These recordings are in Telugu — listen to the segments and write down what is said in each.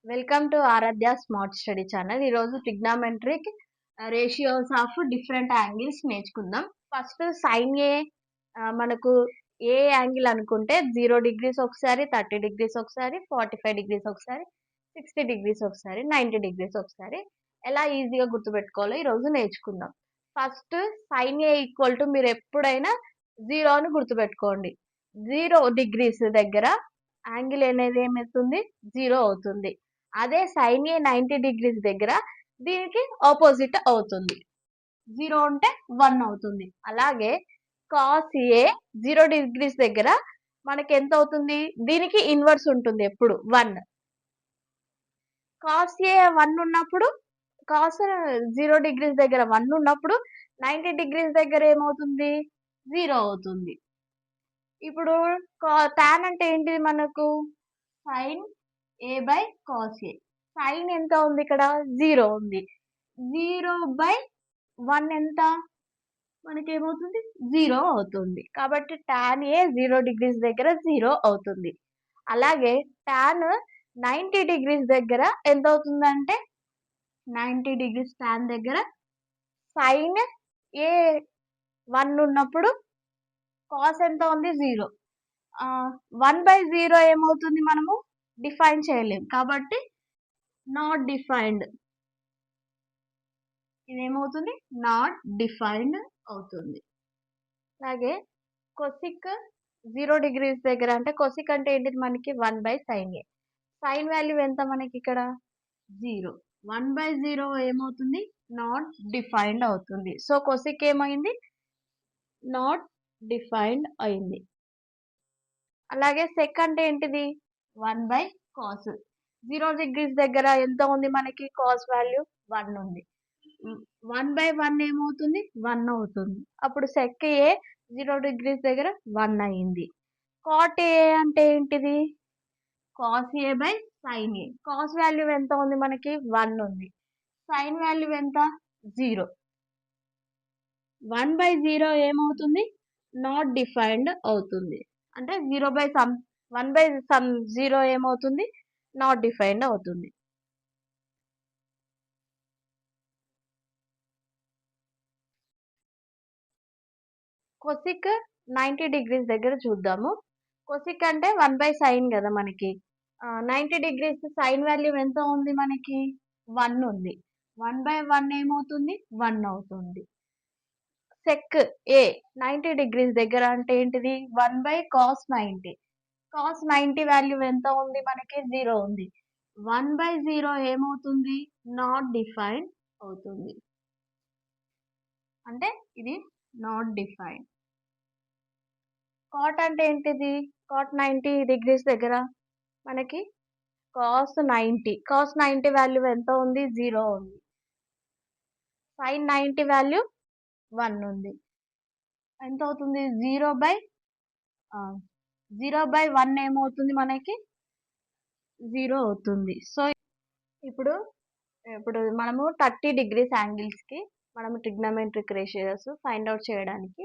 Welcome to Aradhya smart study channel. ఈరోజు trigonometric ratios of different angles నేర్చుకుందాం. ఫస్ట్ సైన్ ఏ మనకు ఏ యాంగిల్ అనుకుంటే 0 డిగ్రీస్ ఒకసారి, 30 డిగ్రీస్ ఒకసారి, 45 డిగ్రీస్ ఒకసారి, 60 డిగ్రీస్ ఒకసారి, 90 డిగ్రీస్ ఒకసారి ఎలా ఈజీగా గుర్తుపెట్టుకోవాలో ఈరోజు నేర్చుకుందాం. First sine A equal to మీరు ఎప్పుడైనా 0 అని గుర్తుపెట్టుకోండి. 0 డిగ్రీస్ దగ్గర యాంగిల్ అనేది ఏమవుతుంది? 0 అవుతుంది. అదే సైన్ ఏ 90 డిగ్రీస్ దగ్గర దీనికి ఆపోజిట్ అవుతుంది. 0 అంటే 1 అవుతుంది. అలాగే కాస్ ఏ 0 డిగ్రీస్ దగ్గర మనకి ఎంత అవుతుంది? దీనికి ఇన్వర్స్ ఉంటుంది ఎప్పుడు 1. కాస్ ఏ 1 ఉన్నప్పుడు కాస్ 0 డిగ్రీస్ దగ్గర 1 ఉన్నప్పుడు 90 డిగ్రీస్ దగ్గర ఏమవుతుంది? 0 అవుతుంది. ఇప్పుడు టాన్ అంటే ఏంటిది మనకు? Sine A by cos A. Sine ఎంత ఉంది ఇక్కడ? 0 ఉంది. 0/1 ఎంత? మనకేమవుతుంది? 0 అవుతుంది. కాబట్టి టాన్ ఏ 0 డిగ్రీస్ దగ్గర 0 అవుతుంది. అలాగే టాన్ 90 డిగ్రీస్ దగ్గర ఎంత అవుతుందంటే 90 డిగ్రీస్ టాన్ దగ్గర సైన్ ఏ 1 ఉన్నప్పుడు కాస్ ఎంత ఉంది? 0. 1/0 ఏమవుతుంది? మనము డిఫైన్ చేయలేం. కాబట్టి నాట్ డిఫైన్డ్. ఇదేమవుతుంది? నాట్ డిఫైన్డ్ అవుతుంది. అలాగే కొసిక్ 0 డిగ్రీస్ దగ్గర అంటే కొసిక్ అంటే ఏంటిది మనకి 1/sin ఏ. సైన్ వాల్యూ ఎంత మనకి ఇక్కడ? 0. 1/0 ఏమవుతుంది? నాట్ డిఫైన్డ్ అవుతుంది. సో కొసిక్ ఏమైంది? నాట్ డిఫైన్డ్ అయింది. అలాగే సెక్ అంటే ఏంటిది? 1/cos. 0 డిగ్రీస్ దగ్గర ఎంత ఉంది మనకి? కాస్ వాల్యూ 1 ఉంది. 1/1 ఏమవుతుంది? 1 అవుతుంది. అప్పుడు సెక్ ఏ 0 డిగ్రీస్ దగ్గర 1 అయింది. కాట్ ఏ అంటే ఏంటిది? Cos A by sine A. Cos value ఎంత ఉంది మనకి? 1 ఉంది. సైన్ వాల్యూ ఎంత? 0. 1/0 ఏమవుతుంది? నాట్ డిఫైన్డ్ అవుతుంది. అంటే 1/0 ఏమవుతుంది? నాట్ డిఫైన్డ్ అవుతుంది. కొసిక్ 90 డిగ్రీస్ దగ్గర చూద్దాము. కొసిక్ అంటే 1/sin కదా మనకి. 90 డిగ్రీస్ సైన్ వాల్యూ ఎంత ఉంది మనకి? 1 ఉంది. 1/1 ఏమవుతుంది? 1 అవుతుంది. సెక్ ఏ 90 డిగ్రీస్ దగ్గర అంటే ఏంటిది? 1/cos 90. cos 90 వాల్యూ ఎంత ఉంది మనకి? 0 ఉంది. 1/0 ఏమవుతుంది? నాట్ డిఫైన్ అవుతుంది. అంటే ఇది నాట్ డిఫైన్. కాట్ అంటే ఏంటిది? కాట్ 90 డిగ్రీస్ దగ్గర మనకి cos 90. cos 90 వాల్యూ ఎంత ఉంది? 0 ఉంది. sin 90 వాల్యూ 1 ఉంది. ఎంత అవుతుంది? 0/1 ఏమవుతుంది మనకి? 0 అవుతుంది. సో ఇప్పుడు మనము 30 డిగ్రీస్ యాంగిల్స్‌కి మనము ట్రిగ్నోమెట్రిక్ రేషియోస్ ఫైండ్ ఔట్ చేయడానికి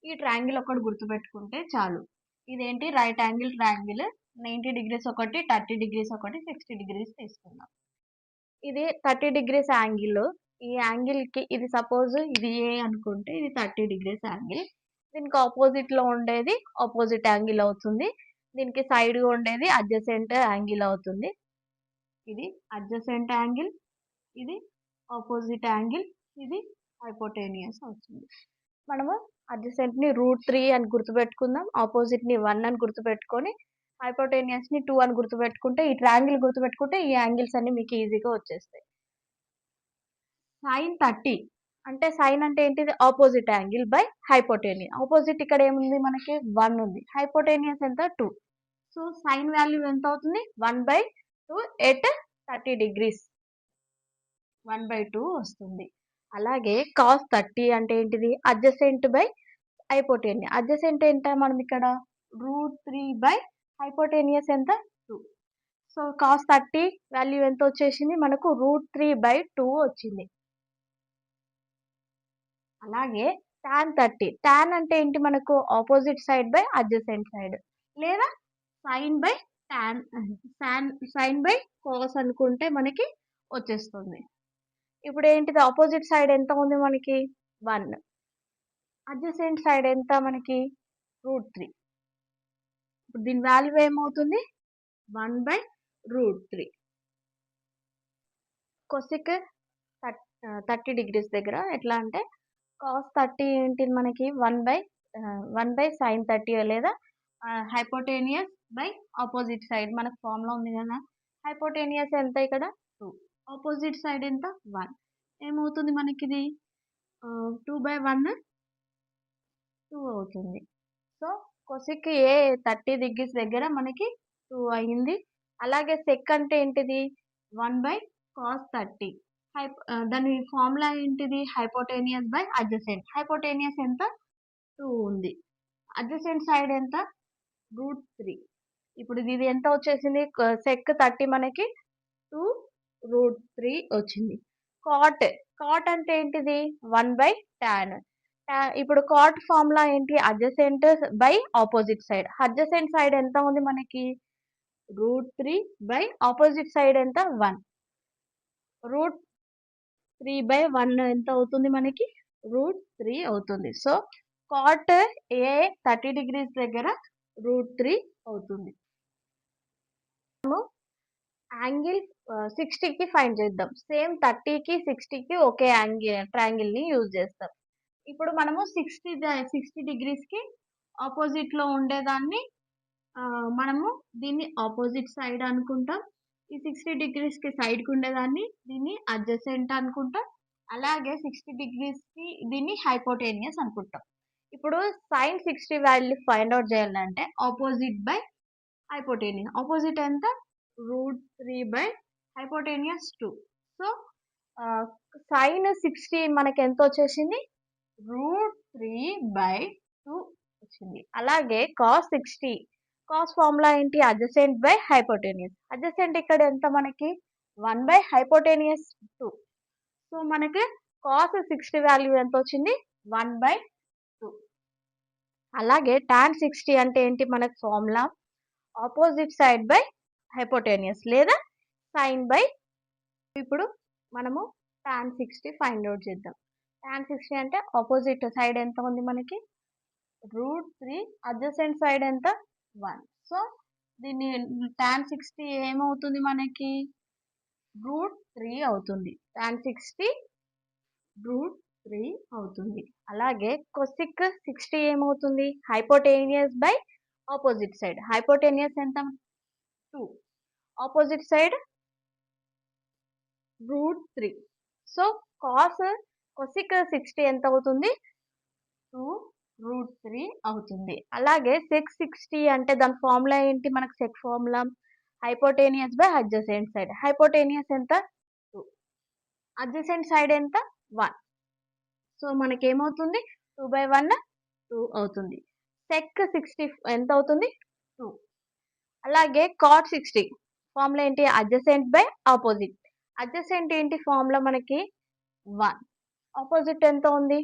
ఈ ట్రయాంగిల్ ఒకటి గుర్తుపెట్టుకుంటే చాలు. ఇదేంటి? Right angle triangle. 90 డిగ్రీస్ ఒకటి, 30 డిగ్రీస్ ఒకటి, 60 డిగ్రీస్ తీసుకుందాం. ఇది 30 డిగ్రీస్ యాంగిల్. ఈ యాంగిల్‌కి ఇది సపోజ్ ఇది ఏ అనుకుంటే ఇది 30 డిగ్రీస్ యాంగిల్. దీనికి ఆపోజిట్‌లో ఉండేది ఆపోజిట్ యాంగిల్ అవుతుంది. దీనికి సైడ్‌గా ఉండేది అడ్జసెంట్ యాంగిల్ అవుతుంది. ఇది అడ్జసెంట్ యాంగిల్, ఇది ఆపోజిట్ యాంగిల్, ఇది హైపోటెన్యూస్ అవుతుంది. మనము అడ్జసెంట్‌ని √3 అని గుర్తుపెట్టుకుందాం. ఆపోజిట్‌ని 1 అని గుర్తుపెట్టుకొని హైపోటెన్యూస్‌ని 2 అని గుర్తుపెట్టుకుంటే ఈ ట్రయాంగిల్ గుర్తుపెట్టుకుంటే ఈ యాంగిల్స్ అన్నీ మీకు ఈజీగా వచ్చేస్తాయి. sin 30 అంటే సైన్ అంటే ఏంటిది? Opposite angle by hypotenuse. Opposite ఇక్కడ ఏముంది మనకి? 1 ఉంది. హైపోటెన్యూస్ ఎంత? 2. సో సైన్ వాల్యూ ఎంత అవుతుంది? 1/2 ఎట్ 30 డిగ్రీస్. 1/2 వస్తుంది. అలాగే cos 30 అంటే ఏంటిది? Adjacent by hypotenuse. అడ్జసెంట్ ఎంత మనం ఇక్కడ? √3 బై హైపోటెన్యూస్ ఎంత? 2. సో cos 30 వాల్యూ ఎంత వచ్చేసింది? మనకు √3/2 వచ్చింది. అలాగే tan 30. tan అంటే ఏంటి మనకు? Opposite side by adjacent side లేదా sin by tan sine by cos అనుకుంటే మనకి వచ్చేస్తుంది. ఇప్పుడు ఏంటిది ఆపోజిట్ సైడ్ ఎంత ఉంది మనకి 1. అడ్జసెంట్ సైడ్ ఎంత మనకి √3. ఇప్పుడు దీని వాల్యూ ఏమవుతుంది 1/√3. కొసిక్ 30 డిగ్రీస్ దగ్గర ఎట్లా అంటే కాస్ 30 ఏంటిది మనకి 1/sin30 లేదా హైపోటేనియస్ బై ఆపోజిట్ సైడ్ మనకు ఫార్ములా ఉంది కదా. హైపోటేనియస్ ఎంత ఇక్కడ 2, ఆపోజిట్ సైడ్ ఎంత 1. ఏమవుతుంది మనకి ఇది 2/1 2 అవుతుంది. సో కొసిక్ ఏ 30 డిగ్రీస్ దగ్గర మనకి 2 అయింది. అలాగే సెక్ అంటే ఏంటిది 1/cos30. దాని ఫార్ములా ఏంటిది హైపోటేనియస్ బై అడ్జసెంట్. హైపోటేనియస్ ఎంత 2 ఉంది. అడ్జసెంట్ సైడ్ ఎంత √3. ఇప్పుడు ఇది ఎంత వచ్చేసింది సెక్ 30 మనకి 2√3 వచ్చింది. కాట్ అంటే ఏంటిది 1/tan. ఇప్పుడు కాట్ ఫార్ములా ఏంటి adjacent by opposite side. Adjacent side ఎంత ఉంది మనకి √3 బై ఆపోజిట్ సైడ్ ఎంత 1. √3/1 ఎంత అవుతుంది మనకి √3 అవుతుంది. సో కాట్ ఏ 30 డిగ్రీస్ దగ్గర √3 అవుతుంది. యాంగిల్ 60కి ఫైండ్ చేద్దాం. సేమ్ 30కి 60కి ఒకే ట్రయాంగిల్ ని యూజ్ చేస్తాం. ఇప్పుడు మనము 60 డిగ్రీస్కి ఆపోజిట్ లో ఉండేదాన్ని మనము దీన్ని ఆపోజిట్ సైడ్ అనుకుంటాం. ఈ 60 డిగ్రీస్కి సైడ్కి ఉండేదాన్ని దీన్ని అడ్జసెంట్ అనుకుంటాం. అలాగే 60 డిగ్రీస్కి దీన్ని హైపోటేనియస్ అనుకుంటాం. ఇప్పుడు sin 60 వాల్యూ ఫైండ్ అవుట్ చేయాలంటే ఆపోజిట్ బై హైపోటేనియస్. ఆపోజిట్ ఎంత √3 బై హైపోటేనియస్ 2. సో sin 60 మనకి ఎంత వచ్చేసింది √3/2 వచ్చింది. అలాగే cos 60 కాస్ ఫార్ములా ఏంటి అడ్జసెంట్ బై హైపోటేనియస్. అడ్జసెంట్ ఇక్కడ ఎంత మనకి 1/హైపోటేనియస్ 2. సో మనకి cos 60 వాల్యూ ఎంత వచ్చింది 1/2. అలాగే tan 60 అంటే ఏంటి మనకి formula opposite side by hypotenuse లేదా సైన్ బై. ఇప్పుడు మనము tan 60 ఫైండ్ అవుట్ చేద్దాం. tan 60 అంటే ఆపోజిట్ సైడ్ ఎంత ఉంది మనకి √3, అడ్జసెంట్ సైడ్ ఎంత 1. సో దీన్ని tan 60 ఏమవుతుంది మనకి √3 అవుతుంది. tan 60 √3 అవుతుంది. అలాగే కొసిక్ 60 ఏమవుతుంది hypotenuse by opposite side. Hypotenuse ఎంత 2, ఆపోజిట్ సైడ్ √3. సో కొసిక్ 60 ఎంత అవుతుంది 2√3 అవుతుంది. అలాగే సెక్ 60 అంటే దాని ఫార్ములా ఏంటి మనకు sec formula hypotenuse by adjacent side. Hypotenuse ఎంత 2, అడ్జసెంట్ సైడ్ ఎంత 1. సో మనకేమవుతుంది 2/1 2 అవుతుంది. సెక్ 60 ఎంత అవుతుంది 2. అలాగే కాట్ 60 ఫార్ములా ఏంటి అడ్జసెంట్ బై ఆపోజిట్. అడ్జసెంట్ ఏంటి ఫార్ములా మనకి 1, ఆపోజిట్ ఎంత ఉంది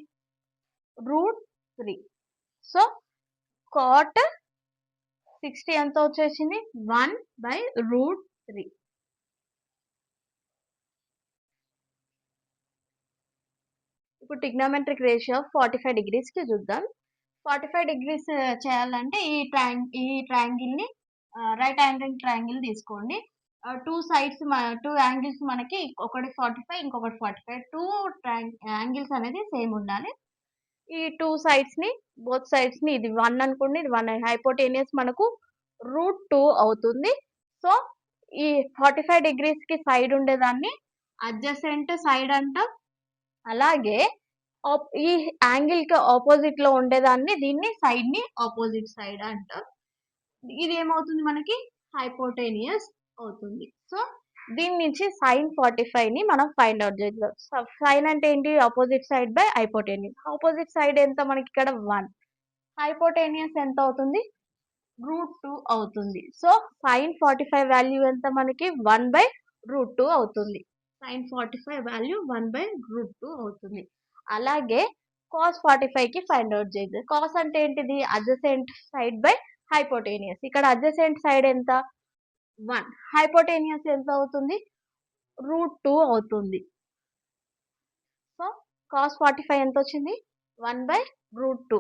√3. సో కాట్ 60 ఎంత వచ్చేసింది 1/√3. ఇప్పుడు ట్రిగ్నోమెట్రిక్ రేషియో 45 డిగ్రీస్కి చూద్దాం. 45 డిగ్రీస్ చేయాలంటే ఈ ట్రయాంగిల్ని రైట్ యాంగిల్ ట్రయాంగిల్ తీసుకోండి. 2 యాంగిల్స్ మనకి ఒకటి 45 ఇంకొకటి 45. 2 యాంగిల్స్ అనేది సేమ్ ఉండాలి. ఈ 2 సైడ్స్ని బోత్ సైడ్స్ని ఇది 1 అనుకోండి, ఇది 1. హైపోటేనియస్ మనకు √2 అవుతుంది. సో ఈ 45 డిగ్రీస్కి సైడ్ ఉండేదాన్ని అడ్జసెంట్ సైడ్ అంటాం. అలాగే ఈ యాంగిల్కి ఆపోజిట్ లో ఉండేదాన్ని దీన్ని సైడ్ ని ఆపోజిట్ సైడ్ అంటాం. ఇది ఏమవుతుంది మనకి హైపోటేనియస్ అవుతుంది. సో దీని నుంచి sin 45 ని మనం ఫైండ్ అవుట్ చేద్దాం. సైన్ అంటే ఏంటి opposite side by hypotenuse. Opposite side ఎంత మనకి ఇక్కడ 1. హైపోటేనియస్ ఎంత అవుతుంది √2 అవుతుంది. సో sin 45 వాల్యూ ఎంత మనకి 1/√2 అవుతుంది. sin 45 వాల్యూ 1/√2 అవుతుంది. అలాగే cos 45కి ఫైండ్ అవుట్ చేద్దాం. కాస్ అంటే ఏంటిది అడ్జసెంట్ సైడ్ బై హైపోటేనియస్. ఇక్కడ అడ్జసెంట్ సైడ్ ఎంత 1. హైపోటెన్యూస్ ఎంత అవుతుంది? √2 అవుతుంది. So, cos 45 ఎంతొచ్చింది? 1/√2.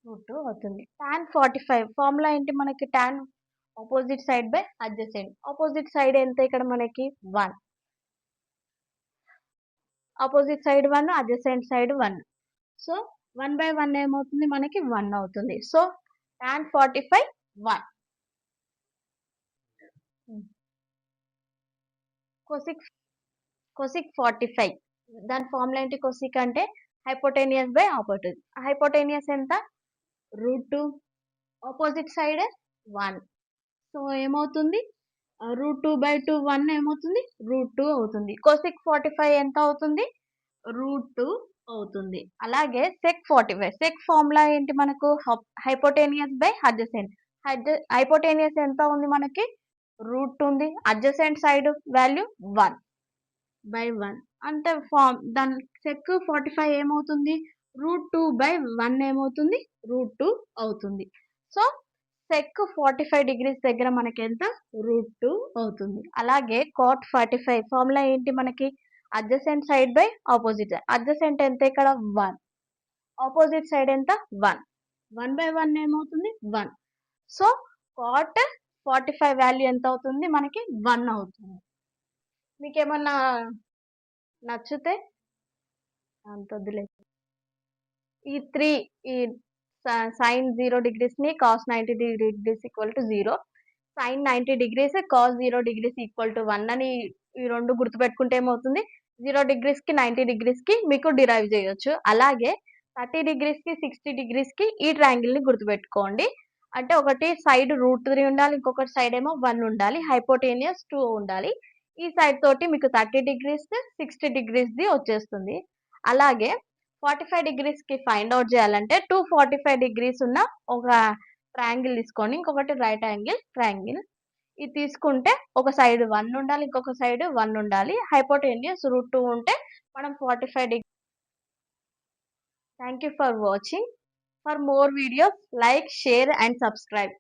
√2 అవుతుంది. tan 45 ఫార్ములా ఏంటి మనకి? tan opposite side by adjacent. Opposite side ఎంత ఇక్కడ మనకి? 1. Opposite side 1, adjacent side 1. So, 1/1 ఏమవుతుంది మనకి? 1 అవుతుంది. So, tan 45 1. కొసిక్ 45 దాని ఫార్ములా ఏంటి? కొసిక్ అంటే హైపోటెన్యూస్ బై ఆపోజిట్. హైపోటెన్యూస్ ఎంత? √2. Opposite side 1. సో ఏమవుతుంది? √2/2 1 ఏమవుతుంది? √2 అవుతుంది. కొసిక్ 45 ఎంత అవుతుంది? √2 అవుతుంది. అలాగే సెక్ 45. సెక్ ఫార్ములా ఏంటి మనకు? Hypotenuse by adjacent. హైపోటెన్యూస్ ఎంత ఉంది మనకి? √2 ఉంది. అడ్జసెంట్ సైడ్ వాల్యూ 1/1 అంటే దాని సెక్ 45 ఏమవుతుంది? √2/1 ఏమవుతుంది? √2 అవుతుంది. సో సెక్ 45 డిగ్రీస్ దగ్గర మనకి ఎంత? √2 అవుతుంది. అలాగే cot 45 ఫార్ములా ఏంటి మనకి? Adjacent side by opposite. Adjacent ఎంత ఇక్కడ? 1. ఆపోజిట్ సైడ్ ఎంత? 1. 1/1 ఏమవుతుంది? 1. సో cot 45 వాల్యూ ఎంత అవుతుంది మనకి? 1 అవుతుంది. మీకేమన్నా నచ్చితే అంత వదిలేదు. ఈ 3 ఈ sin 0 degreesని cos 90 degrees equal to 0, sin 90 degrees cos 0 degrees equal to 1 అని ఈ 2 గుర్తుపెట్టుకుంటే ఏమవుతుంది? 0 degreesకి 90 degreesకి మీకు డిరైవ్ చేయొచ్చు. అలాగే 30 degreesకి 60 degreesకి ఈ ట్రయాంగిల్‌ని గుర్తుపెట్టుకోండి. అంటే ఒకటి సైడ్ √3 ఉండాలి. ఇంకొకటి సైడ్ ఏమో 1 ఉండాలి. హైపోటెన్యూస్ 2 ఉండాలి. ఈ సైడ్ తోటి మీకు 30 degrees 60 degrees‌ది వచ్చేస్తుంది. అలాగే 45 degrees‌కి ఫైండ్ ఔట్ చేయాలంటే 245 degrees ఉన్న ఒక ట్రయాంగిల్ తీసుకొని ఇంకొకటి రైట్ యాంగిల్ ట్రయాంగిల్ ఇది తీసుకుంటే ఒక సైడ్ 1 ఉండాలి. ఇంకొక సైడ్ 1 ఉండాలి. హైపోటెన్యూస్ √2 ఉంటే మనం 45 degree. Thank you for watching. For more videos, like, share and subscribe.